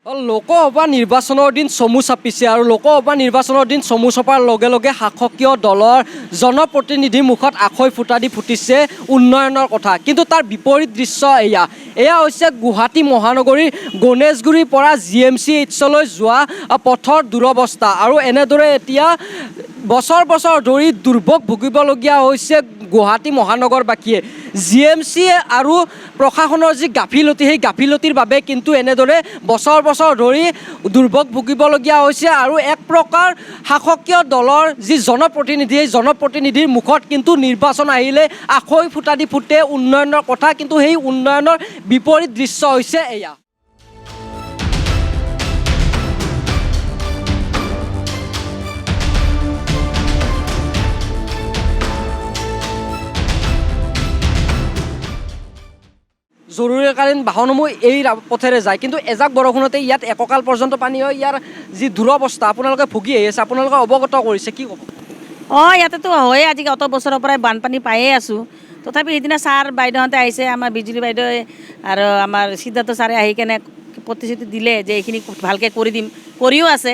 লোকসভা নিৰ্বাচনৰ দিন চমু চাপিছে আৰু লোকসভা নিৰ্বাচনৰ দিন চমু চপাৰ লগে লগে শাসকীয় দলৰ জনপ্ৰতিনিধিৰ মুখত আখৈ ফুটা দি ফুটিছে উন্নয়নৰ কথা। কিন্তু তাৰ বিপৰীত দৃশ্য এয়া হৈছে গুৱাহাটী মহানগৰীৰ গণেশগুৰিৰ পৰা GMCHলৈ যোৱা পথৰ দুৰৱস্থা। আৰু এনেদৰে এতিয়া বছৰ বছৰ ধৰি দুৰ্ভোগ ভুগিবলগীয়া হৈছে গুৱাহাটী মহানগৰবাসীয়ে। GMC আৰু প্ৰশাসনৰ যি গাফিলতি, সেই গাফিলতিৰ বাবে কিন্তু এনেদৰে বছৰ বছৰ ধৰি দুৰ্ভোগ ভুগিবলগীয়া হৈছে। আৰু এক প্ৰকাৰ শাসকীয় দলৰ যি জনপ্ৰতিনিধি, সেই জনপ্ৰতিনিধিৰ মুখত কিন্তু নিৰ্বাচন আহিলে আখৈ ফুটা দি ফুটে উন্নয়নৰ কথা। কিন্তু সেই উন্নয়নৰ বিপৰীত দৃশ্য হৈছে এয়া। জৰুৰীকালীন বাহনসমূহ এই পথেৰে যায়, কিন্তু এজাক বৰষুণতে ইয়াত এককাল পৰ্যন্ত পানী হয়। ইয়াৰ যি দুৰৱস্থা আপোনালোকে ভুগি আহি আছে, আপোনালোকে অৱগত কৰিছে, কি ক'ব? ইয়াতেতো হয়ে, আজি অত বছৰৰ পৰাই বানপানী পায়ে আছোঁ। তথাপি সেইদিনা ছাৰ বাইদেউহঁতে আহিছে, আমাৰ বিজুলী বাইদেউ আৰু আমাৰ সিদ্ধাৰ্থ ছাৰে আহি কেনে প্ৰতিশ্ৰুতি দিলে যে এইখিনি ভালকৈ কৰি দিম, কৰিও আছে।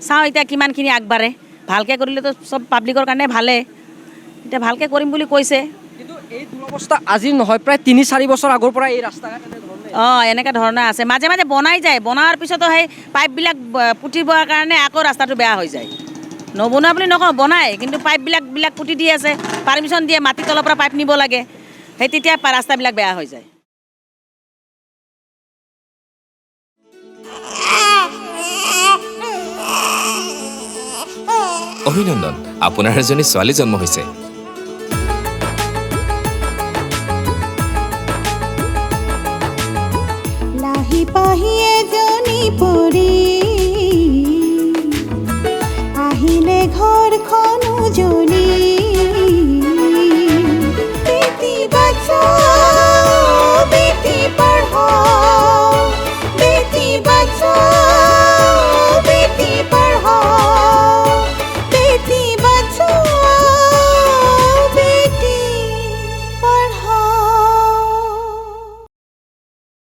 চাওঁ এতিয়া কিমানখিনি আগবাঢ়ে। ভালকৈ কৰিলেতো চব পাব্লিকৰ কাৰণে ভালেই, এতিয়া ভালকৈ কৰিম বুলি কৈছে। কিন্তু এই দুৰৱস্থা আজি নহয়, প্ৰায় ৩-৪ বছৰ আগৰ পৰা এই ৰাস্তা ঘাট এনেকুৱা ধৰণৰ আছে। মাজে মাজে বনাই যায়, বনোৱাৰ পিছতো সেই পাইপবিলাক পুতিবৰ কাৰণে আকৌ ৰাস্তাটো বেয়া হৈ যায়। নবনোৱা বুলি নকওঁ, বনায়, কিন্তু পাইপবিলাক পুতি দি আছে, পাৰ্মিশ্যন দিয়ে, মাটিৰ তলৰ পৰা পাইপ নিব লাগে, সেই তেতিয়া ৰাস্তাবিলাক বেয়া হৈ যায়। অভিনন্দন, আপোনাৰ এজনী ছোৱালী জন্ম হৈছে।